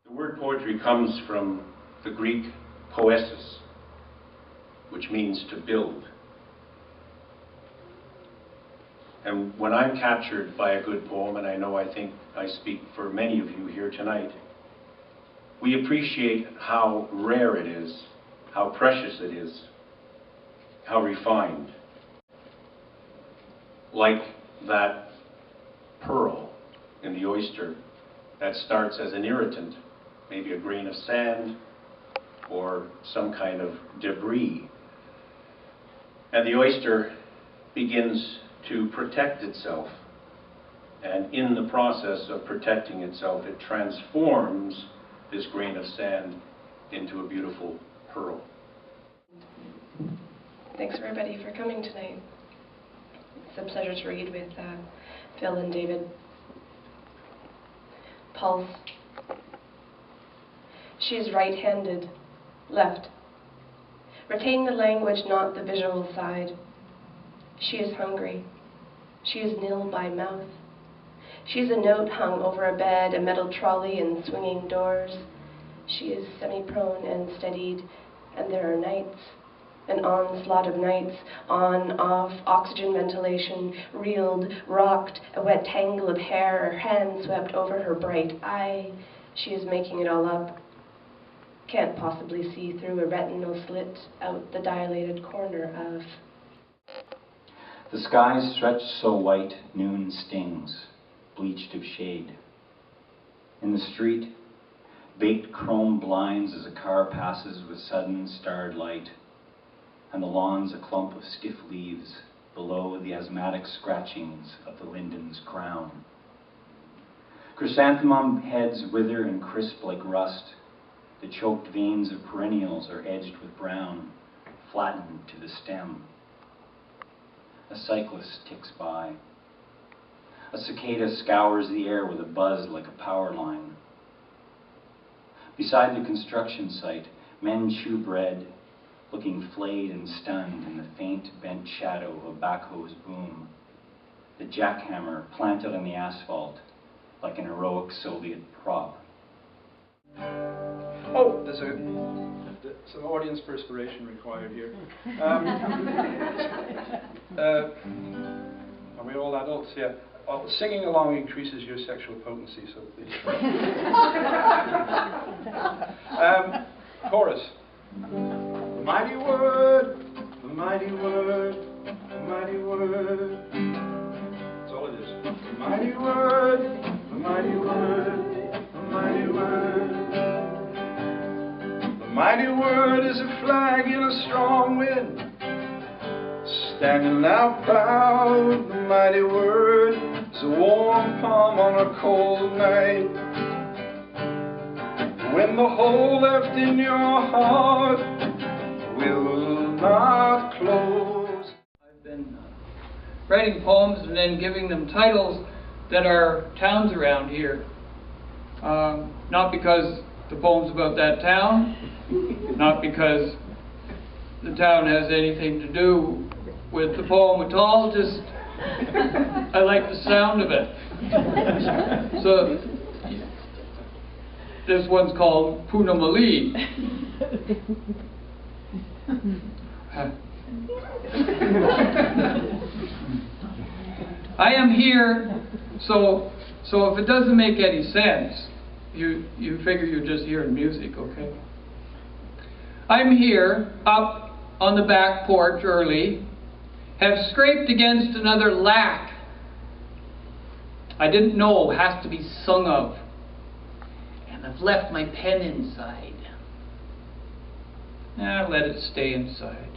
The word poetry comes from the Greek poesis, which means to build. And when I'm captured by a good poem, and I think I speak for many of you here tonight, we appreciate how rare it is, how precious it is, how refined. Like that pearl in the oyster that starts as an irritant, maybe a grain of sand or some kind of debris. And the oyster begins to protect itself. And in the process of protecting itself, it transforms this grain of sand into a beautiful pearl. Thanks everybody for coming tonight. It's a pleasure to read with Phil and David. Pulse. She is right-handed, left. Retain the language, not the visual side. She is hungry. She is nil by mouth. She is a note hung over a bed, a metal trolley and swinging doors. She is semi-prone and steadied, and there are nights, an onslaught of nights, on, off, oxygen ventilation, reeled, rocked, a wet tangle of hair, her hand swept over her bright eye. She is making it all up. Can't possibly see through a retinal slit out the dilated corner of. The skies stretched so white, noon stings, bleached of shade. In the street, baked chrome blinds as a car passes with sudden starred light, and the lawn's a clump of stiff leaves below the asthmatic scratchings of the linden's crown. Chrysanthemum heads wither and crisp like rust. The choked veins of perennials are edged with brown, flattened to the stem. A cyclist ticks by. A cicada scours the air with a buzz like a power line. Beside the construction site, men chew bread, looking flayed and stunned in the faint bent shadow of a backhoe's boom. The jackhammer planted on the asphalt like an heroic Soviet prop. Oh, there's some audience perspiration required here. Are we all adults? Yeah. Singing along increases your sexual potency, so please. Chorus. The mighty word, the mighty word, the mighty word. That's all it is. The mighty word, the mighty word, the mighty word. The mighty word is a flag in a strong wind, standing out proud. The mighty word is a warm palm on a cold night. When the hole left in your heart will not close. I've been writing poems and then giving them titles that are towns around here. Not because the poem's about that town, not because the town has anything to do with the poem at all, just I like the sound of it. So this one's called Punamali. I am here, so if it doesn't make any sense, you figure you're just hearing music, okay? I'm here, up on the back porch early, have scraped against another lack I didn't know has to be sung of, and I've left my pen inside. Let it stay inside.